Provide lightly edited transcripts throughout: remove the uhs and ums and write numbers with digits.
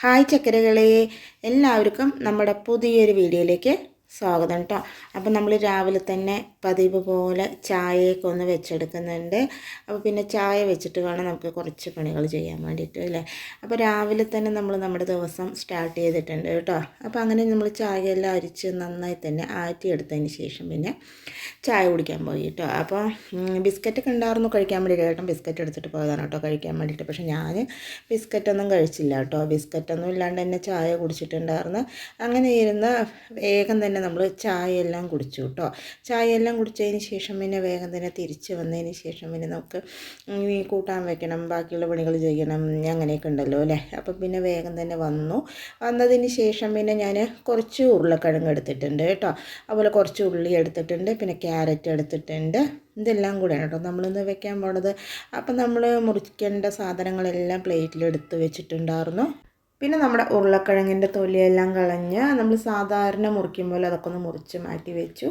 Hi ചക്കരകളെ, എല്ലാവർക്കും നമ്മുടെ പുതിയൊരു വീഡിയോയിലേക്ക് സ്വാഗതം കേട്ടോ. അപ്പം നമ്മൾ രാവിലെ തന്നെ പതിവ് പോലെ ചായയൊക്കെ ഒന്ന് വെച്ചെടുക്കുന്നുണ്ട്. അപ്പോൾ പിന്നെ ചായ വെച്ചിട്ട് വേണം നമുക്ക് കുറച്ച് പണികൾ ചെയ്യാൻ വേണ്ടിയിട്ട് അല്ലേ. അപ്പോൾ രാവിലെ തന്നെ നമ്മൾ നമ്മുടെ ദിവസം സ്റ്റാർട്ട് ചെയ്തിട്ടുണ്ട് കേട്ടോ. അപ്പോൾ അങ്ങനെ നമ്മൾ ചായയെല്ലാം അരിച്ച് നന്നായി തന്നെ ആറ്റിയെടുത്തതിന് ശേഷം പിന്നെ ചായ കുടിക്കാൻ പോയി കേട്ടോ. അപ്പോൾ ബിസ്ക്കറ്റൊക്കെ ഉണ്ടായിരുന്നു കഴിക്കാൻ വേണ്ടിയിട്ട്. ഏട്ടൻ ബിസ്ക്കറ്റ് എടുത്തിട്ട് പോയതാണ് കേട്ടോ കഴിക്കാൻ വേണ്ടിയിട്ട്. പക്ഷേ ഞാൻ ബിസ്ക്കറ്റൊന്നും കഴിച്ചില്ല കേട്ടോ. ബിസ്ക്കറ്റൊന്നും ഇല്ലാണ്ട് തന്നെ ചായ കുടിച്ചിട്ടുണ്ടായിരുന്നു. അങ്ങനെ ഇരുന്ന് വേഗം തന്നെ നമ്മൾ ചായയെല്ലാം കുടിച്ചു കേട്ടോ. ചായയെല്ലാം കുടിച്ചതിന് ശേഷം പിന്നെ വേഗം തന്നെ തിരിച്ച് വന്നതിന് ശേഷം പിന്നെ നമുക്ക് ഈ കൂട്ടാൻ വെക്കണം, ബാക്കിയുള്ള പണികൾ ചെയ്യണം, അങ്ങനെയൊക്കെ ഉണ്ടല്ലോ അല്ലേ. അപ്പം പിന്നെ വേഗം തന്നെ വന്നതിന് ശേഷം പിന്നെ ഞാൻ കുറച്ച് ഉരുളക്കിഴങ്ങ് എടുത്തിട്ടുണ്ട് കേട്ടോ. അതുപോലെ കുറച്ച് ഉള്ളി എടുത്തിട്ടുണ്ട്, പിന്നെ ക്യാരറ്റ് എടുത്തിട്ടുണ്ട്. ഇതെല്ലാം കൂടെയാണ് കേട്ടോ നമ്മളിന്ന് വെക്കാൻ പോണത്. അപ്പം നമ്മൾ മുറിക്കേണ്ട സാധനങ്ങളെല്ലാം പ്ലേറ്റിൽ എടുത്ത് വെച്ചിട്ടുണ്ടായിരുന്നു. പിന്നെ നമ്മുടെ ഉരുളക്കിഴങ്ങിൻ്റെ തൊലിയെല്ലാം കളഞ്ഞ് നമ്മൾ സാധാരണ മുറിക്കും പോലെ അതൊക്കെ ഒന്ന് മുറിച്ച് മാറ്റി വെച്ചു.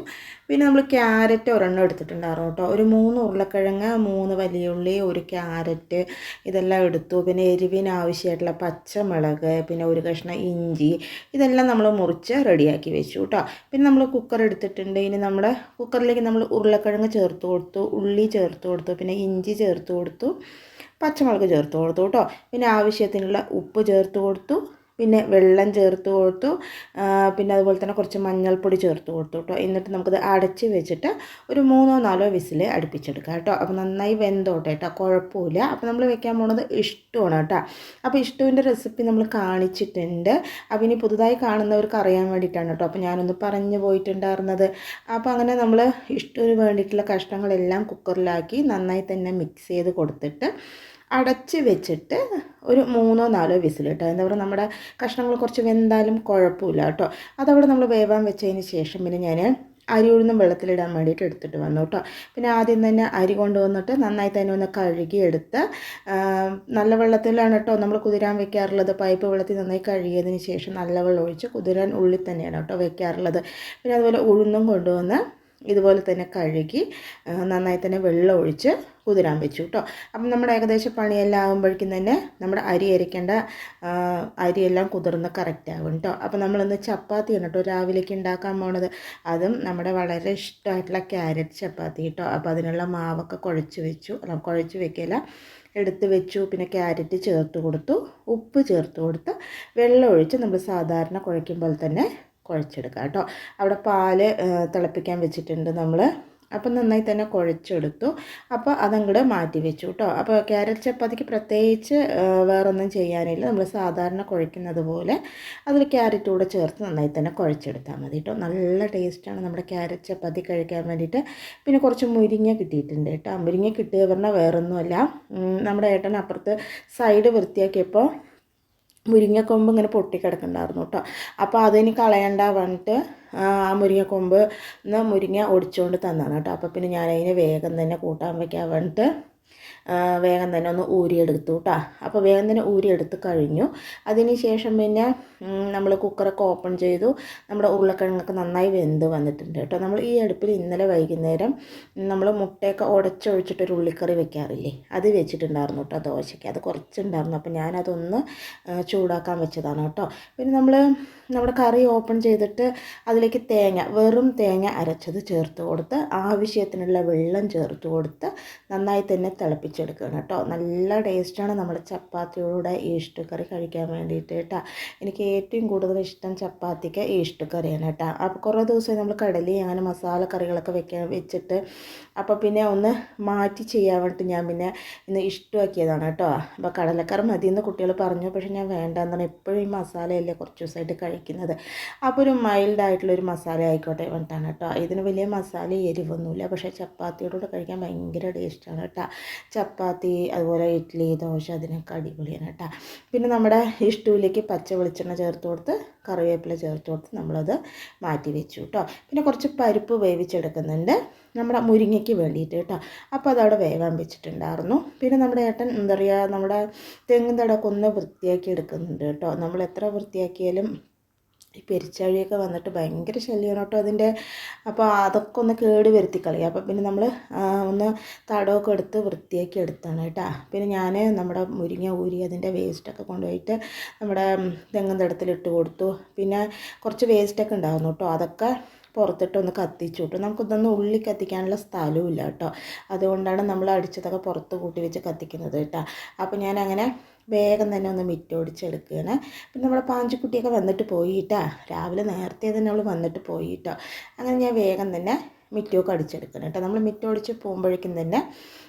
പിന്നെ നമ്മൾ ക്യാരറ്റ് ഒരെണ്ണം എടുത്തിട്ടുണ്ടായിരുന്നു കേട്ടോ. ഒരു 3 ഉരുളക്കിഴങ്ങ്, 3 വലിയ ഉള്ളി, ഒരു ക്യാരറ്റ് ഇതെല്ലാം എടുത്തു. പിന്നെ എരിവിന് ആവശ്യമായിട്ടുള്ള പച്ചമുളക്, പിന്നെ ഒരു കഷ്ണം ഇഞ്ചി, ഇതെല്ലാം നമ്മൾ മുറിച്ച് റെഡിയാക്കി വെച്ചു കേട്ടോ. പിന്നെ നമ്മൾ കുക്കർ എടുത്തിട്ടുണ്ട്. ഇനി നമ്മുടെ കുക്കറിലേക്ക് നമ്മൾ ഉരുളക്കിഴങ്ങ് ചേർത്ത് കൊടുത്തു, ഉള്ളി ചേർത്ത് കൊടുത്തു, പിന്നെ ഇഞ്ചി ചേർത്ത് കൊടുത്തു, പച്ചമുളക് ചേർത്ത് കൊടുത്തു കേട്ടോ. പിന്നെ ആവശ്യത്തിനുള്ള ഉപ്പ് ചേർത്ത് കൊടുത്തു, പിന്നെ വെള്ളം ചേർത്ത് കൊടുത്തു, പിന്നെ അതുപോലെ തന്നെ കുറച്ച് മഞ്ഞൾപ്പൊടി ചേർത്ത് കൊടുത്തു കേട്ടോ. എന്നിട്ട് നമുക്കത് അടച്ച് വെച്ചിട്ട് ഒരു 3-4 വിസിൽ അടുപ്പിച്ചെടുക്കാം കേട്ടോ. അപ്പോൾ നന്നായി വെന്തോട്ടെ കേട്ടോ, കുഴപ്പമില്ല. അപ്പോൾ നമ്മൾ വെക്കാൻ പോണത് ഇഷ്ടമാണ് കേട്ടോ. അപ്പോൾ ഇഷ്ടത്തിൻ്റെ റെസിപ്പി നമ്മൾ കാണിച്ചിട്ടുണ്ട്. അപ്പോൾ ഇനി പുതുതായി കാണുന്നവർക്ക് അറിയാൻ വേണ്ടിയിട്ടാണ് കേട്ടോ. അപ്പോൾ ഞാനൊന്ന് പറഞ്ഞു പോയിട്ടുണ്ടായിരുന്നത്. അപ്പോൾ അങ്ങനെ നമ്മൾ ഇഷ്ടത്തിന് വേണ്ടിയിട്ടുള്ള കഷ്ണങ്ങളെല്ലാം കുക്കറിലാക്കി നന്നായി തന്നെ മിക്സ് ചെയ്ത് കൊടുത്തിട്ട് അടച്ച് വെച്ചിട്ട് ഒരു 3-4 വിസിൽ കേട്ടോ. എന്താ പറയുക, നമ്മുടെ കഷ്ണങ്ങൾ കുറച്ച് വെന്താലും കുഴപ്പമില്ല കേട്ടോ. അതവിടെ നമ്മൾ വേവാൻ വെച്ചതിന് ശേഷം പിന്നെ ഞാൻ അരി ഉഴുന്നും വെള്ളത്തിലിടാൻ വേണ്ടിയിട്ട് എടുത്തിട്ട് വന്നു കേട്ടോ. പിന്നെ ആദ്യം തന്നെ അരി കൊണ്ടുവന്നിട്ട് നന്നായി തന്നെ ഒന്ന് കഴുകിയെടുത്ത്, നല്ല വെള്ളത്തിലാണ് കേട്ടോ നമ്മൾ കുതിരാൻ വെക്കാറുള്ളത്. പൈപ്പ് വെള്ളത്തിൽ നന്നായി കഴുകിയതിന് ശേഷം നല്ല വെള്ളം ഒഴിച്ച് കുതിരാൻ ഉള്ളിൽ തന്നെയാണ് കേട്ടോ വെക്കാറുള്ളത്. പിന്നെ അതുപോലെ ഉഴുന്നും കൊണ്ടുവന്ന് ഇതുപോലെ തന്നെ കഴുകി നന്നായി തന്നെ വെള്ളം ഒഴിച്ച് കുതിരാൻ വെച്ചു കേട്ടോ. അപ്പം നമ്മുടെ ഏകദേശം പണിയെല്ലാം ആകുമ്പോഴേക്കും തന്നെ നമ്മുടെ അരി അരിക്കേണ്ട അരിയെല്ലാം കുതിർന്ന് കറക്റ്റ് ആകും കേട്ടോ. അപ്പം നമ്മളിന്ന് ചപ്പാത്തിയാണ് കേട്ടോ രാവിലേക്ക് ഉണ്ടാക്കാൻ പോണത്. അതും നമ്മുടെ വളരെ ഇഷ്ടമായിട്ടുള്ള ക്യാരറ്റ് ചപ്പാത്തി കേട്ടോ. അപ്പോൾ അതിനുള്ള മാവൊക്കെ കുഴച്ച് വെക്കില്ല, എടുത്ത് വെച്ചു. പിന്നെ ക്യാരറ്റ് ചേർത്ത് കൊടുത്തു, ഉപ്പ് ചേർത്ത് കൊടുത്ത് വെള്ളം ഒഴിച്ച് നമ്മൾ സാധാരണ കുഴയ്ക്കുമ്പോൾ തന്നെ കുഴച്ചെടുക്കുക കേട്ടോ. അവിടെ പാല് തിളപ്പിക്കാൻ വെച്ചിട്ടുണ്ട് നമ്മൾ. അപ്പം നന്നായി തന്നെ കുഴച്ചെടുത്തു. അപ്പോൾ അതങ്ങോട്ട് മാറ്റി വെച്ചു കേട്ടോ. അപ്പോൾ ക്യാരറ്റ് ചപ്പാത്തിക്ക് പ്രത്യേകിച്ച് വേറൊന്നും ചെയ്യാനില്ല. നമ്മൾ സാധാരണ കുഴയ്ക്കുന്നത് പോലെ അതിൽ ക്യാരറ്റ് കൂടെ ചേർത്ത് നന്നായി തന്നെ കുഴച്ചെടുത്താൽ മതി കേട്ടോ. നല്ല ടേസ്റ്റാണ് നമ്മുടെ ക്യാരറ്റ് ചപ്പാത്തി കഴിക്കാൻ വേണ്ടിയിട്ട്. പിന്നെ കുറച്ച് മുരിങ്ങ കിട്ടിയിട്ടുണ്ട് കേട്ടോ. മുരിങ്ങ കിട്ടിയ പറഞ്ഞാൽ വേറൊന്നുമല്ല, നമ്മുടെ ഏട്ടൻ അപ്പുറത്ത് സൈഡ് വൃത്തിയാക്കിയപ്പോൾ മുരിങ്ങക്കൊമ്പ് ഇങ്ങനെ പൊട്ടിക്കിടക്കുന്നുണ്ടായിരുന്നു കേട്ടോ. അപ്പോൾ അതിന് കളയണ്ട പറഞ്ഞിട്ട് ആ മുരിങ്ങക്കൊമ്പ് മുരിങ്ങ ഒടിച്ചുകൊണ്ട് തന്നാണ് കേട്ടോ. അപ്പോൾ പിന്നെ ഞാനതിന് വേഗം തന്നെ കൂട്ടാൻ വയ്ക്കാൻ വേണ്ടിയിട്ട് വേഗം തന്നെ ഒന്ന് ഊരിയെടുത്തു കേട്ടോ. അപ്പോൾ വേഗം തന്നെ ഊരിയെടുത്ത് കഴിഞ്ഞു. അതിന് ശേഷം പിന്നെ നമ്മൾ കുക്കറൊക്കെ ഓപ്പൺ ചെയ്തു. നമ്മുടെ ഉരുളക്കിഴങ്ങൊക്കെ നന്നായി വെന്ത് വന്നിട്ടുണ്ട് കേട്ടോ. നമ്മൾ ഈ അടുപ്പിൽ ഇന്നലെ വൈകുന്നേരം നമ്മൾ മുട്ടയൊക്കെ ഉടച്ചൊഴിച്ചിട്ടൊരു ഉള്ളിക്കറി വെക്കാറില്ലേ, അത് വെച്ചിട്ടുണ്ടായിരുന്നു കേട്ടോ ദോശയ്ക്ക്. അത് കുറച്ചുണ്ടായിരുന്നു. അപ്പോൾ ഞാനതൊന്ന് ചൂടാക്കാൻ വെച്ചതാണ് കേട്ടോ. പിന്നെ നമ്മുടെ കറി ഓപ്പൺ ചെയ്തിട്ട് അതിലേക്ക് വെറും തേങ്ങ അരച്ചത് ചേർത്ത് കൊടുത്ത് ആവശ്യത്തിനുള്ള വെള്ളം ചേർത്ത് കൊടുത്ത് നന്നായി തന്നെ തിളപ്പിച്ചെടുക്കണം കേട്ടോ. നല്ല ടേസ്റ്റാണ് നമ്മുടെ ചപ്പാത്തിയോടെ ഈ ഇഷ്ടക്കറി കഴിക്കാൻ വേണ്ടിയിട്ട് കേട്ടോ. എനിക്ക് ഏറ്റവും കൂടുതൽ ഇഷ്ടം ചപ്പാത്തിക്ക് ഈ ഇഷ്ടക്കറിയാണ് കേട്ടോ. അപ്പോൾ കുറേ ദിവസമായി നമ്മൾ കടലി അങ്ങനെ മസാല കറികളൊക്കെ വെച്ചിട്ട് അപ്പോൾ പിന്നെ ഒന്ന് മാറ്റി ചെയ്യാൻ വേണ്ടിയിട്ട് ഞാൻ പിന്നെ ഇന്ന് ഇഷ്ടമാക്കിയതാണ് കേട്ടോ. അപ്പോൾ കടലക്കറി മതിയെന്ന് കുട്ടികൾ പറഞ്ഞു, പക്ഷേ ഞാൻ വേണ്ടെന്നാണ്. എപ്പോഴും ഈ മസാലയല്ലേ കുറച്ച് ദിവസമായിട്ട് കഴിക്കുന്നത്. അപ്പോൾ ഒരു മൈൽഡായിട്ടുള്ളൊരു മസാല ആയിക്കോട്ടെ വേണ്ടിയിട്ടാണ് കേട്ടോ. ഇതിന് വലിയ മസാല എരിവൊന്നുമില്ല, പക്ഷേ ചപ്പാത്തിയോടുകൂടെ കഴിക്കാൻ ഭയങ്കര ടേസ്റ്റാണ് കേട്ടോ. ചപ്പാത്തി അതുപോലെ ഇഡ്ഡലി ദോശ അതിനൊക്കെ അടിപൊളിയാണ് കേട്ടോ. പിന്നെ നമ്മുടെ ഇഷ്ടൂലേക്ക് പച്ച വെളിച്ചെണ്ണ ചേർത്ത് കൊടുത്ത് കറിവേപ്പില ചേർത്ത് കൊടുത്ത് നമ്മളത് മാറ്റി വെച്ചു കേട്ടോ. പിന്നെ കുറച്ച് പരിപ്പ് വേവിച്ചെടുക്കുന്നുണ്ട് നമ്മുടെ മുരിങ്ങയ്ക്ക് വേണ്ടിയിട്ട് കേട്ടോ. അപ്പോൾ അതവിടെ വേവാൻ വെച്ചിട്ടുണ്ടായിരുന്നു. പിന്നെ നമ്മുടെ ഏട്ടൻ എന്താ പറയുക, നമ്മുടെ തെങ്ങും തടമൊക്കെ ഒന്ന് വൃത്തിയാക്കി എടുക്കുന്നുണ്ട് കേട്ടോ. നമ്മൾ എത്ര വൃത്തിയാക്കിയാലും ഈ പെരിച്ചാഴിയൊക്കെ വന്നിട്ട് ഭയങ്കര ശല്യമാണ് കേട്ടോ അതിൻ്റെ. അപ്പോൾ അതൊക്കെ ഒന്ന് കേട് വരുത്തി കളയുക. അപ്പോൾ പിന്നെ നമ്മൾ ഒന്ന് തടമൊക്കെ എടുത്ത് വൃത്തിയാക്കി എടുത്താണ് കേട്ടോ. പിന്നെ ഞാൻ നമ്മുടെ മുരിങ്ങ ഊരി അതിൻ്റെ വേസ്റ്റൊക്കെ കൊണ്ടുപോയിട്ട് നമ്മുടെ തെങ്ങിൻ തടത്തിലിട്ട് കൊടുത്തു. പിന്നെ കുറച്ച് വേസ്റ്റൊക്കെ ഉണ്ടാകുന്നു കേട്ടോ, അതൊക്കെ പുറത്തിട്ടൊന്ന് കത്തിച്ചു വിട്ടു. നമുക്കിതൊന്നും ഉള്ളി കത്തിക്കാനുള്ള സ്ഥലവും ഇല്ല കേട്ടോ, അതുകൊണ്ടാണ് നമ്മൾ അടിച്ചതൊക്കെ പുറത്ത് കൂട്ടി വെച്ച് കത്തിക്കുന്നത് കേട്ടോ. അപ്പോൾ ഞാനങ്ങനെ വേഗം തന്നെ ഒന്ന് മിറ്റോടിച്ചെടുക്കുകയാണ്. പിന്നെ നമ്മുടെ പാഞ്ചിക്കുട്ടിയൊക്കെ വന്നിട്ട് പോയിട്ടാ, രാവിലെ നേരത്തെ തന്നെ അവൾ വന്നിട്ട് പോയിട്ടോ. അങ്ങനെ ഞാൻ വേഗം തന്നെ മിറ്റമൊക്കെ അടിച്ചെടുക്കണം കേട്ടോ. നമ്മൾ മിറ്റോടിച്ച് പോകുമ്പോഴേക്കും തന്നെ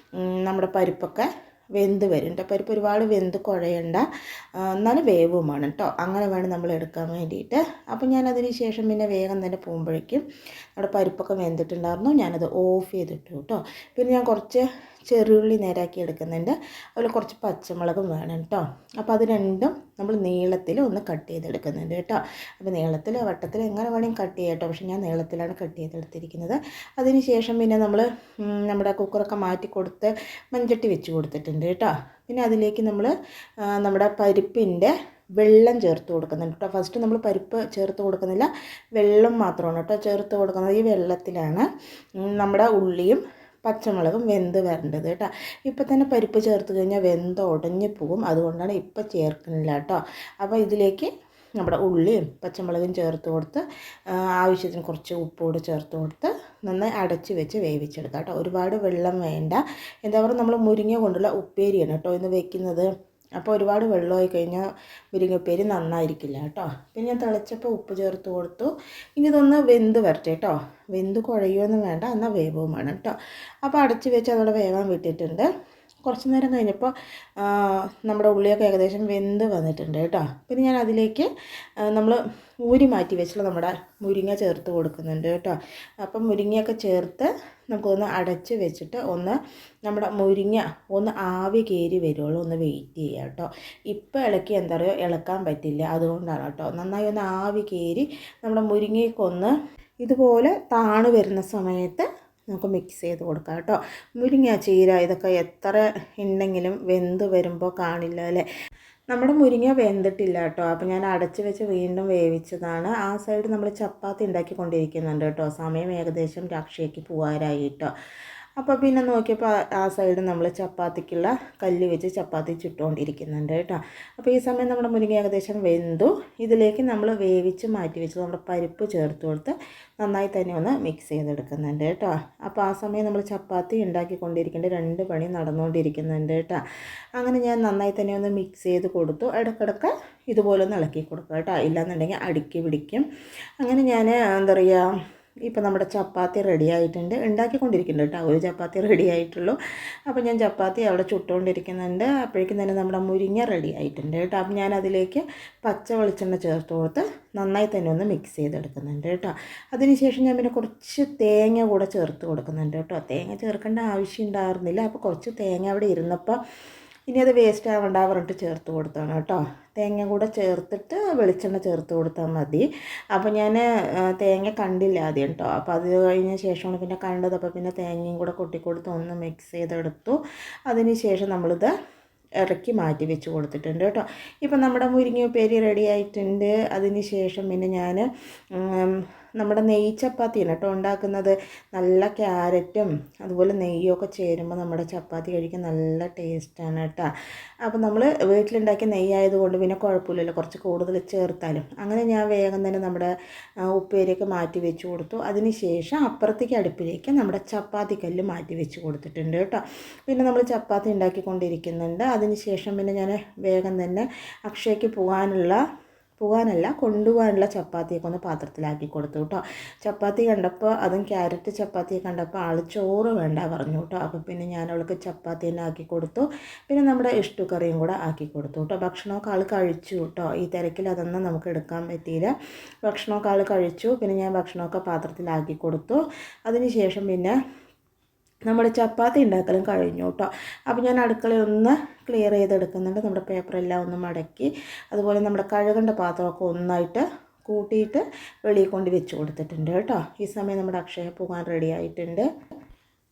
നമ്മുടെ പരിപ്പൊക്കെ വെന്ത് വരും കേട്ടോ. പരിപ്പ് ഒരുപാട് വെന്ത് കുഴയണ്ട, എന്നാലും വേവും വേണം കേട്ടോ. അങ്ങനെ വേണം നമ്മൾ എടുക്കാൻ വേണ്ടിയിട്ട്. അപ്പോൾ ഞാനതിന് ശേഷം പിന്നെ വേഗം തന്നെ പോകുമ്പോഴേക്കും നമ്മുടെ പരിപ്പൊക്കെ വെന്തിട്ടുണ്ടായിരുന്നു. ഞാനത് ഓഫ് ചെയ്തിട്ടു കേട്ടോ. പിന്നെ ഞാൻ കുറച്ച് ചെറുള്ളി നേരാക്കി എടുക്കുന്നുണ്ട്, അതുപോലെ കുറച്ച് പച്ചമുളകും വേണം കേട്ടോ. അപ്പോൾ അത് രണ്ടും നമ്മൾ നീളത്തിൽ ഒന്ന് കട്ട് ചെയ്തെടുക്കുന്നുണ്ട് കേട്ടോ. അപ്പോൾ നീളത്തിൽ വട്ടത്തിൽ എങ്ങനെ വേണമെങ്കിൽ കട്ട് ചെയ്യാം കേട്ടോ, പക്ഷേ ഞാൻ നീളത്തിലാണ് കട്ട് ചെയ്തെടുത്തിരിക്കുന്നത്. അതിന് ശേഷം പിന്നെ നമ്മൾ നമ്മുടെ കുക്കറൊക്കെ മാറ്റി കൊടുത്ത് മൺചട്ടി വെച്ച് കൊടുത്തിട്ടുണ്ട് കേട്ടോ. പിന്നെ അതിലേക്ക് നമ്മൾ നമ്മുടെ പരിപ്പിൻ്റെ വെള്ളം ചേർത്ത് കൊടുക്കുന്നുണ്ട് കേട്ടോ. ഫസ്റ്റ് നമ്മൾ പരിപ്പ് ചേർത്ത് കൊടുക്കുന്നില്ല, വെള്ളം മാത്രമാണ് കേട്ടോ ചേർത്ത് കൊടുക്കുന്നത്. ഈ വെള്ളത്തിലാണ് നമ്മുടെ ഉള്ളിയും പച്ചമുളകും വെന്ത് വരേണ്ടത് കേട്ടോ. ഇപ്പം തന്നെ പരിപ്പ് ചേർത്ത് കഴിഞ്ഞാൽ വെന്ത് ഉടഞ്ഞ് പോകും, അതുകൊണ്ടാണ് ഇപ്പം ചേർക്കുന്നില്ല കേട്ടോ. അപ്പോൾ ഇതിലേക്ക് നമ്മുടെ ഉള്ളിയും പച്ചമുളകും ചേർത്ത് കൊടുത്ത് ആവശ്യത്തിന് കുറച്ച് ഉപ്പുകൂടെ ചേർത്ത് കൊടുത്ത് നന്നായി അടച്ച് വെച്ച് വേവിച്ചെടുക്കാം കേട്ടോ. ഒരുപാട് വെള്ളം വേണ്ട. എന്താ പറയുക, നമ്മൾ മുരിങ്ങ കൊണ്ടുള്ള ഉപ്പേരിയാണ് കേട്ടോ ഇന്ന് വെക്കുന്നത്. അപ്പോൾ ഒരുപാട് വെള്ളമായി കഴിഞ്ഞാൽ മുരിങ്ങപ്പേരി നന്നായിരിക്കില്ല കേട്ടോ. പിന്നെ ഞാൻ തിളച്ചപ്പോൾ ഉപ്പ് ചേർത്ത് കൊടുത്തു. ഇനി ഇതൊന്ന് വെന്ത് വരട്ടെ കേട്ടോ. വെന്ത് കുഴയുമൊന്നും വേണ്ട, എന്നാൽ വേവും വേണം കേട്ടോ. അപ്പോൾ അടച്ച് വെച്ച് അതോടെ വേവാൻ വിട്ടിട്ടുണ്ട്. കുറച്ച് നേരം കഴിഞ്ഞപ്പോൾ നമ്മുടെ ഉള്ളിയൊക്കെ ഏകദേശം വെന്ത് വന്നിട്ടുണ്ട് കേട്ടോ. പിന്നെ ഞാൻ അതിലേക്ക് നമ്മൾ ഊരി മാറ്റി വെച്ചുള്ള നമ്മുടെ മുരിങ്ങ ചേർത്ത് കൊടുക്കുന്നുണ്ട് കേട്ടോ. അപ്പം മുരിങ്ങയൊക്കെ ചേർത്ത് നമുക്കൊന്ന് അടച്ച് വെച്ചിട്ട് ഒന്ന് നമ്മുടെ മുരിങ്ങ ഒന്ന് ആവി കയറി വരുള്ളൂ, ഒന്ന് വെയിറ്റ് ചെയ്യുക കേട്ടോ. ഇപ്പോൾ ഇളക്കി എന്താ പറയുക, ഇളക്കാൻ പറ്റില്ല, അതുകൊണ്ടാണ് കേട്ടോ. നന്നായി ഒന്ന് ആവി കയറി നമ്മുടെ മുരിങ്ങയ്ക്കൊന്ന് ഇതുപോലെ താണ് വരുന്ന സമയത്ത് നമുക്ക് മിക്സ് ചെയ്ത് കൊടുക്കാം കേട്ടോ. മുരിങ്ങ, ചീര ഇതൊക്കെ എത്ര ഉണ്ടെങ്കിലും വെന്ത് വരുമ്പോൾ കാണില്ല അല്ലേ. നമ്മുടെ മുരിങ്ങ വെന്തിട്ടില്ല കേട്ടോ. അപ്പോൾ ഞാൻ അടച്ച് വെച്ച് വീണ്ടും വേവിച്ചതാണ്. ആ സൈഡ് നമ്മൾ ചപ്പാത്തി ഉണ്ടാക്കിക്കൊണ്ടിരിക്കുന്നുണ്ട് കേട്ടോ. സമയം ഏകദേശം രാഷ്ട്രീയക്ക് പോകാറായി കേട്ടോ. അപ്പോൾ പിന്നെ നോക്കിയപ്പോൾ ആ സൈഡ് നമ്മൾ ചപ്പാത്തിക്കുള്ള കല്ല് വെച്ച് ചപ്പാത്തി ചുട്ടുകൊണ്ടിരിക്കുന്നുണ്ട് കേട്ടോ. അപ്പോൾ ഈ സമയം നമ്മുടെ മുരിങ്ങ ഏകദേശം വെന്തു. ഇതിലേക്ക് നമ്മൾ വേവിച്ച് മാറ്റി വെച്ച് നമ്മുടെ പരിപ്പ് ചേർത്ത് കൊടുത്ത് നന്നായി തന്നെ ഒന്ന് മിക്സ് ചെയ്തെടുക്കുന്നുണ്ട് കേട്ടോ. അപ്പോൾ ആ സമയം നമ്മൾ ചപ്പാത്തി ഉണ്ടാക്കിക്കൊണ്ടിരിക്കേണ്ട രണ്ട് പണി നടന്നുകൊണ്ടിരിക്കുന്നുണ്ട് കേട്ടോ. അങ്ങനെ ഞാൻ നന്നായി തന്നെ ഒന്ന് മിക്സ് ചെയ്ത് കൊടുത്തു. ഇടയ്ക്കിടയ്ക്ക് ഇതുപോലെ ഒന്ന് ഇളക്കി കൊടുക്കുക കേട്ടോ, ഇല്ലാന്നുണ്ടെങ്കിൽ അടുക്കി പിടിക്കും. അങ്ങനെ ഞാൻ എന്താ പറയുക, ഇപ്പോൾ നമ്മുടെ ചപ്പാത്തി റെഡി ആയിട്ടുണ്ട്. ഉണ്ടാക്കിക്കൊണ്ടിരിക്കുന്നുണ്ട് കേട്ടോ, ഒരു ചപ്പാത്തി റെഡി ആയിട്ടുള്ളൂ. അപ്പോൾ ഞാൻ ചപ്പാത്തി അവിടെ ചുട്ടുകൊണ്ടിരിക്കുന്നുണ്ട്. അപ്പോഴേക്കും തന്നെ നമ്മുടെ മുരിങ്ങ റെഡി ആയിട്ടുണ്ട് കേട്ടോ. അപ്പോൾ ഞാൻ അതിലേക്ക് പച്ച വെളിച്ചെണ്ണ ചേർത്ത് കൊടുത്ത് നന്നായി തന്നെ ഒന്ന് മിക്സ് ചെയ്തെടുക്കുന്നുണ്ട് കേട്ടോ. അതിനുശേഷം ഞാൻ പിന്നെ കുറച്ച് തേങ്ങ കൂടെ ചേർത്ത് കൊടുക്കുന്നുണ്ട് കേട്ടോ. തേങ്ങ ചേർക്കേണ്ട ആവശ്യം ഉണ്ടായിരുന്നില്ല, അപ്പോൾ കുറച്ച് തേങ്ങ അവിടെ ഇരുന്നപ്പോൾ ഇനി അത് വേസ്റ്റ് ആവണ്ട പറഞ്ഞിട്ട് ചേർത്ത് കൊടുത്താണ് കേട്ടോ. തേങ്ങ കൂടെ ചേർത്തിട്ട് വെളിച്ചെണ്ണ ചേർത്ത് കൊടുത്താൽ മതി. അപ്പോൾ ഞാൻ തേങ്ങ കണ്ടില്ല ആദ്യം കേട്ടോ. അപ്പോൾ അത് കഴിഞ്ഞ ശേഷമാണ് പിന്നെ കണ്ടത്. അപ്പോൾ പിന്നെ തേങ്ങയും കൂടെ കൊട്ടിക്കൊടുത്ത് ഒന്ന് മിക്സ് ചെയ്തെടുത്തു. അതിന് ശേഷം നമ്മളിത് ഇറക്കി മാറ്റി വെച്ച് കൊടുത്തിട്ടുണ്ട് കേട്ടോ. ഇപ്പം നമ്മുടെ മുരിങ്ങ ഉപ്പേരി റെഡി ആയിട്ടുണ്ട്. അതിന് ശേഷം പിന്നെ ഞാൻ നമ്മുടെ നെയ്യ് ചപ്പാത്തിയാണ് കേട്ടോ ഉണ്ടാക്കുന്നത്. നല്ല ക്യാരറ്റും അതുപോലെ നെയ്യൊക്കെ ചേരുമ്പോൾ നമ്മുടെ ചപ്പാത്തി കഴിക്കാൻ നല്ല ടേസ്റ്റാണ് കേട്ടോ. അപ്പോൾ നമ്മൾ വീട്ടിലുണ്ടാക്കിയ നെയ്യായതുകൊണ്ട് പിന്നെ കുഴപ്പമില്ലല്ലോ, കുറച്ച് കൂടുതൽ ചേർത്താലും. അങ്ങനെ ഞാൻ വേഗം തന്നെ നമ്മുടെ ഉപ്പേരിയൊക്കെ മാറ്റി വെച്ച് കൊടുത്തു. അതിന് ശേഷം അപ്പുറത്തേക്ക് അടുപ്പിലേക്ക് നമ്മുടെ ചപ്പാത്തി കല്ല് മാറ്റി വെച്ച് കൊടുത്തിട്ടുണ്ട് കേട്ടോ. പിന്നെ നമ്മൾ ചപ്പാത്തി ഉണ്ടാക്കിക്കൊണ്ടിരിക്കുന്നുണ്ട്. അതിന് ശേഷം പിന്നെ ഞാൻ വേഗം തന്നെ അക്ഷയയ്ക്ക് കൊണ്ടുപോകാനുള്ള ചപ്പാത്തിയൊക്കെ ഒന്ന് പാത്രത്തിലാക്കി കൊടുത്തു കേട്ടോ. ചപ്പാത്തി കണ്ടപ്പോൾ, അതും ക്യാരറ്റ് ചപ്പാത്തി കണ്ടപ്പോൾ ആൾ ചോറ് വേണ്ട പറഞ്ഞു കേട്ടോ. അപ്പോൾ പിന്നെ ഞാൻ അവൾക്ക് ചപ്പാത്തി തന്നെ ആക്കി കൊടുത്തു. പിന്നെ നമ്മുടെ ഇഷ്ടക്കറിയും കൂടെ ആക്കി കൊടുത്തു കേട്ടോ. ഭക്ഷണമൊക്കെ ആൾ കഴിച്ചു കേട്ടോ. ഈ തിരക്കിൽ അതൊന്നും നമുക്ക് എടുക്കാൻ പറ്റിയില്ല. ഭക്ഷണമൊക്കെ ആൾ കഴിച്ചു. പിന്നെ ഞാൻ ഭക്ഷണമൊക്കെ പാത്രത്തിലാക്കി കൊടുത്തു. അതിന് ശേഷം പിന്നെ നമ്മുടെ ചപ്പാത്തി ഉണ്ടാക്കലും കഴിഞ്ഞു കേട്ടോ. അപ്പോൾ ഞാൻ അടുക്കളയൊന്ന് ക്ലിയർ ചെയ്തെടുക്കുന്നുണ്ട്. നമ്മുടെ പേപ്പറെല്ലാം ഒന്ന് മടക്കി, അതുപോലെ നമ്മുടെ കഴുകേണ്ട പാത്രമൊക്കെ ഒന്നായിട്ട് കൂട്ടിയിട്ട് വെളിയിൽ കൊണ്ട് വെച്ച് കൊടുത്തിട്ടുണ്ട് കേട്ടോ. ഈ സമയം നമ്മുടെ അക്ഷയ പോകാൻ റെഡി ആയിട്ടുണ്ട്.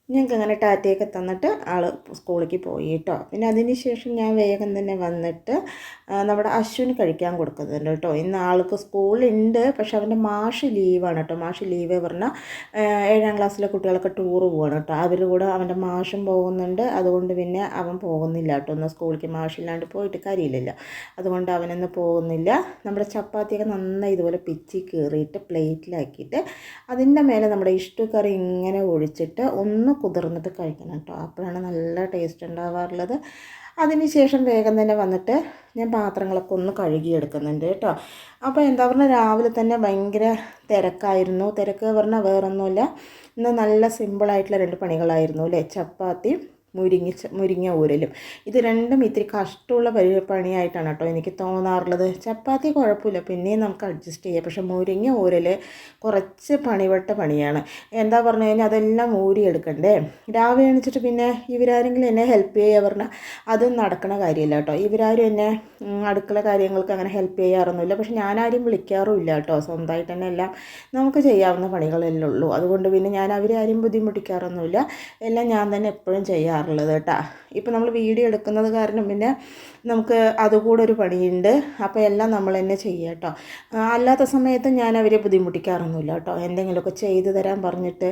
ഞങ്ങൾക്ക് അങ്ങനെ ടാറ്റയൊക്കെ തന്നിട്ട് ആൾ സ്കൂളിലേക്ക് പോയി കേട്ടോ. പിന്നെ അതിന് ശേഷം ഞാൻ വേഗം തന്നെ വന്നിട്ട് നമ്മുടെ അശ്വിന് കഴിക്കാൻ കൊടുക്കുന്നുണ്ട് കേട്ടോ. ഇന്ന് ആൾക്ക് സ്കൂളുണ്ട്, പക്ഷെ അവൻ്റെ മാഷ് ലീവാണ് കേട്ടോ. മാഷ് ലീവ് പറഞ്ഞാൽ 7ാം ക്ലാസ്സിലെ കുട്ടികളൊക്കെ ടൂറ് പോവാണ് കേട്ടോ. അവരുടെ കൂടെ അവൻ്റെ മാഷും പോകുന്നുണ്ട്. അതുകൊണ്ട് പിന്നെ അവൻ പോകുന്നില്ല കേട്ടോ. ഒന്ന് സ്കൂളിലേക്ക് മാഷില്ലാണ്ട് പോയിട്ട് കാര്യമില്ലല്ലോ. അതുകൊണ്ട് അവനൊന്ന് പോകുന്നില്ല. നമ്മുടെ ചപ്പാത്തിയൊക്കെ നന്നായി ഇതുപോലെ പിച്ചി കീറിയിട്ട് പ്ലേറ്റിലാക്കിയിട്ട് അതിൻ്റെ മേലെ നമ്മുടെ ഇഷ്ടു കറി ഇങ്ങനെ ഒഴിച്ചിട്ട് ഒന്ന് കുതിർന്നിട്ട് കഴിക്കണം കേട്ടോ. അപ്പോഴാണ് നല്ല ടേസ്റ്റ് ഉണ്ടാവാറുള്ളത്. അതിന് ശേഷം വേഗം തന്നെ വന്നിട്ട് ഞാൻ പാത്രങ്ങളൊക്കെ ഒന്ന് കഴുകിയെടുക്കുന്നുണ്ട് കേട്ടോ. അപ്പോൾ എന്താ പറഞ്ഞാൽ രാവിലെ തന്നെ ഭയങ്കര തിരക്കായിരുന്നു. തിരക്ക് പറഞ്ഞാൽ വേറൊന്നുമില്ല, ഇന്ന് നല്ല സിമ്പിളായിട്ടുള്ള 2 പണികളായിരുന്നു അല്ലേ. ചപ്പാത്തി മുരിങ്ങ ഊരലും. ഇത് രണ്ടും ഇത്തിരി കഷ്ടമുള്ള പണിയായിട്ടാണ് കേട്ടോ എനിക്ക് തോന്നാറുള്ളത്. ചപ്പാത്തി കുഴപ്പമില്ല, പിന്നെയും നമുക്ക് അഡ്ജസ്റ്റ് ചെയ്യാം. പക്ഷേ മുരിങ്ങ ഊരൽ കുറച്ച് പണിപ്പെട്ട പണിയാണ്. എന്താ പറഞ്ഞു കഴിഞ്ഞാൽ അതെല്ലാം ഊരിയെടുക്കണ്ടേ. രാവിലെ എണീച്ചിട്ട് പിന്നെ ഇവരാരെങ്കിലും എന്നെ ഹെൽപ്പ് ചെയ്യുക പറഞ്ഞാൽ അതും നടക്കണ കാര്യമില്ല കേട്ടോ. ഇവരാരും എന്നെ അടുക്കള കാര്യങ്ങൾക്ക് അങ്ങനെ ഹെൽപ്പ് ചെയ്യാറൊന്നുമില്ല. പക്ഷെ ഞാനാരും വിളിക്കാറുമില്ല കേട്ടോ. സ്വന്തമായിട്ട് തന്നെ എല്ലാം നമുക്ക് ചെയ്യാവുന്ന പണികളല്ലേ ഉള്ളൂ. അതുകൊണ്ട് പിന്നെ ഞാൻ അവരെ ആരും ബുദ്ധിമുട്ടിക്കാറൊന്നുമില്ല. എല്ലാം ഞാൻ തന്നെ എപ്പോഴും ചെയ്യാറുള്ളത് കേട്ടോ. ഇപ്പോൾ നമ്മൾ വീഡിയോ എടുക്കുന്നത് കാരണം പിന്നെ നമുക്ക് അതുകൂടെ ഒരു പണിയുണ്ട്. അപ്പോൾ എല്ലാം നമ്മൾ തന്നെ ചെയ്യുക കേട്ടോ. അല്ലാത്ത സമയത്ത് ഞാൻ അവരെ ബുദ്ധിമുട്ടിക്കാറൊന്നുമില്ല കേട്ടോ. എന്തെങ്കിലുമൊക്കെ ചെയ്തു തരാൻ പറഞ്ഞിട്ട്.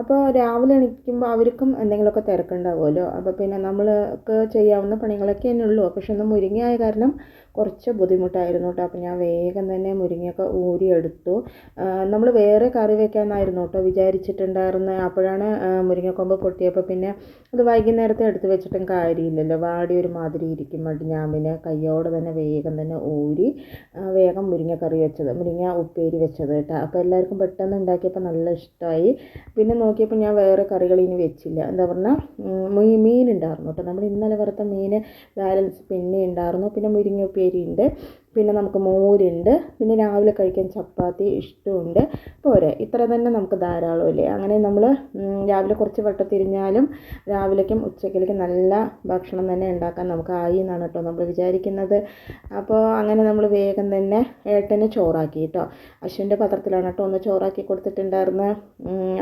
അപ്പോൾ രാവിലെ എണീക്കുമ്പോൾ അവർക്കും എന്തെങ്കിലുമൊക്കെ തിരക്കുണ്ടാവുമല്ലോ. അപ്പോൾ പിന്നെ നമ്മൾക്ക് ചെയ്യാവുന്ന പണികളൊക്കെ തന്നെ ഉള്ളൂ. പക്ഷെ ഒന്ന് മുരിങ്ങയായ കാരണം കുറച്ച് ബുദ്ധിമുട്ടായിരുന്നു കേട്ടോ. അപ്പോൾ ഞാൻ വേഗം തന്നെ മുരിങ്ങയൊക്കെ ഊരിയെടുത്തു. നമ്മൾ വേറെ കറി വെക്കാമെന്നായിരുന്നു കേട്ടോ വിചാരിച്ചിട്ടുണ്ടായിരുന്നത്. അപ്പോഴാണ് മുരിങ്ങക്കൊമ്പ് പൊട്ടിയപ്പോൾ പിന്നെ അത് വൈകുന്നേരത്തെ എടുത്ത് വെച്ചിട്ടും കാര്യമില്ലല്ലോ, വാടി ഒരു മാതിരി ഇരിക്കും. മടി ഞാൻ പിന്നെ കയ്യോടെ തന്നെ വേഗം തന്നെ ഊരി വേഗം മുരിങ്ങ കറി വെച്ചത്, മുരിങ്ങ ഉപ്പേരി വെച്ചത് കേട്ടോ. അപ്പോൾ എല്ലാവർക്കും പെട്ടെന്ന് ഉണ്ടാക്കിയപ്പോൾ നല്ല ഇഷ്ടമായി. പിന്നെ നോക്കിയപ്പോൾ ഞാൻ വേറെ കറികൾ ഇനി വെച്ചില്ല. എന്താ പറഞ്ഞാൽ മീൻ ഉണ്ടായിരുന്നു കേട്ടോ. നമ്മൾ ഇന്നലെ വറുത്ത മീൻ ബാലൻസ് പിന്നെ ഉണ്ടായിരുന്നു. പിന്നെ മുരിങ്ങ ഉപ്പേരി ഉണ്ട്, പിന്നെ നമുക്ക് മോരുണ്ട്, പിന്നെ രാവിലെ കഴിക്കാൻ ചപ്പാത്തി ഇഷ്ടമുണ്ട്. പോരെ, ഇത്ര തന്നെ നമുക്ക് ധാരാളമല്ലേ. അങ്ങനെ നമ്മൾ രാവിലെ കുറച്ച് വട്ടം തിരിഞ്ഞാലും രാവിലേക്കും ഉച്ചക്കിലേക്കും നല്ല ഭക്ഷണം തന്നെ ഉണ്ടാക്കാൻ നമുക്ക് ആയി എന്നാണ് കേട്ടോ നമ്മൾ വിചാരിക്കുന്നത്. അപ്പോൾ അങ്ങനെ നമ്മൾ വേഗം തന്നെ ഏട്ടന് ചോറാക്കി കേട്ടോ. അശ്വിൻ്റെ പാത്രത്തിലാണ് കേട്ടോ ഒന്ന് ചോറാക്കി കൊടുത്തിട്ടുണ്ടായിരുന്നത്.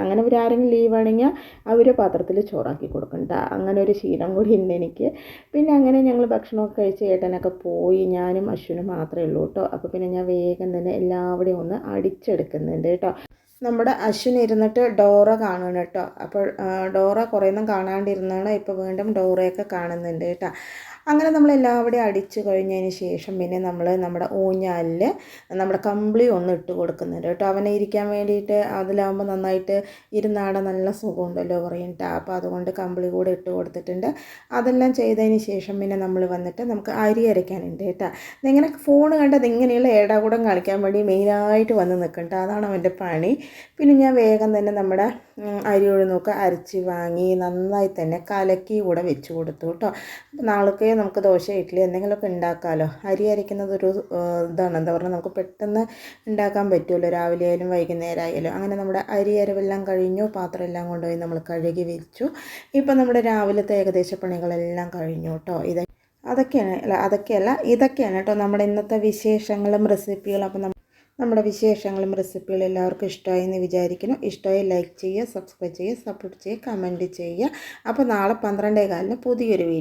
അങ്ങനെ ഇവരാരെങ്കിലും ലീവാണെങ്കിൽ അവർ പാത്രത്തിൽ ചോറാക്കി കൊടുക്കണ്ട, അങ്ങനെ ഒരു ശീലം കൂടി ഉണ്ട് എനിക്ക്. പിന്നെ അങ്ങനെ ഞങ്ങൾ ഭക്ഷണമൊക്കെ കഴിച്ച് ഏട്ടനൊക്കെ പോയി. ഞാനും അശ്വിനും മാത്രമേ ഉള്ളൂ കേട്ടോ. അപ്പോൾ പിന്നെ ഞാൻ വേഗം തന്നെ എല്ലാവരുടെയും ഒന്ന് അടിച്ചെടുക്കുന്നുണ്ട് കേട്ടോ. നമ്മുടെ അശ്വിന് ഇരുന്നിട്ട് ഡോറ കാണണം കേട്ടോ. അപ്പോൾ ഡോറ കുറേയൊന്നും കാണാണ്ടിരുന്നാണ്, ഇപ്പോൾ വീണ്ടും ഡോറയൊക്കെ കാണുന്നുണ്ട് കേട്ടോ. അങ്ങനെ നമ്മളെല്ലാവരുടെയും അടിച്ചു കഴിഞ്ഞതിന് ശേഷം പിന്നെ നമ്മൾ നമ്മുടെ ഊഞ്ഞാലിൽ നമ്മുടെ കമ്പിളി ഒന്ന് ഇട്ട് കൊടുക്കുന്നുണ്ട് കേട്ടോ. അവനെ ഇരിക്കാൻ വേണ്ടിയിട്ട് അതിലാകുമ്പോൾ നന്നായിട്ട് ഇരുന്നാടെ നല്ല സുഖമുണ്ടല്ലോ പറയണ്ട. അപ്പോൾ അതുകൊണ്ട് കമ്പിളി കൂടെ ഇട്ട് കൊടുത്തിട്ടുണ്ട്. അതെല്ലാം ചെയ്തതിന് ശേഷം പിന്നെ നമ്മൾ വന്നിട്ട് നമുക്ക് അരി അരയ്ക്കാനുണ്ട് കേട്ടോ. ഇങ്ങനെ ഫോൺ കണ്ടത് ഇങ്ങനെയുള്ള ഏടാകൂടം കളിക്കാൻ വേണ്ടി മെയിനായിട്ട് വന്ന് നിൽക്കണ്ട, അതാണ് അവൻ്റെ പണി. പിന്നെ ഞാൻ വേഗം തന്നെ നമ്മുടെ അരി ഉഴുന്നൊക്കെ അരച്ച് വാങ്ങി നന്നായി തന്നെ കലക്കി കൂടെ വെച്ച് കൊടുത്തു കേട്ടോ. നാളേക്ക് നമുക്ക് ദോശ ഇഡ്ഡലി എന്തെങ്കിലുമൊക്കെ ഉണ്ടാക്കാമല്ലോ. അരി അരയ്ക്കുന്നത് ഒരു ഇതാണ്, എന്താ പറയുക, നമുക്ക് പെട്ടെന്ന് ഉണ്ടാക്കാൻ പറ്റുമല്ലോ, രാവിലെ ആയാലും വൈകുന്നേരം ആയാലും. അങ്ങനെ നമ്മുടെ അരി അരവെല്ലാം കഴിഞ്ഞു, പാത്രം എല്ലാം കൊണ്ടുപോയി നമ്മൾ കഴുകി വെച്ചു. ഇപ്പം നമ്മുടെ രാവിലത്തെ ഏകദേശ പണികളെല്ലാം കഴിഞ്ഞു കേട്ടോ. ഇതൊക്കെയാണ് കേട്ടോ നമ്മുടെ ഇന്നത്തെ വിശേഷങ്ങളും റെസിപ്പികളും. അപ്പം നമ്മുടെ വിശേഷങ്ങളും റെസിപ്പികളും എല്ലാവർക്കും ഇഷ്ടമായി എന്ന് വിചാരിക്കുന്നു. ഇഷ്ടമായി ലൈക്ക് ചെയ്യുക, സബ്സ്ക്രൈബ് ചെയ്യുക, സപ്പോർട്ട് ചെയ്യുക, കമൻറ്റ് ചെയ്യുക. അപ്പോൾ നാളെ 12:15 പുതിയൊരു വീഡിയോ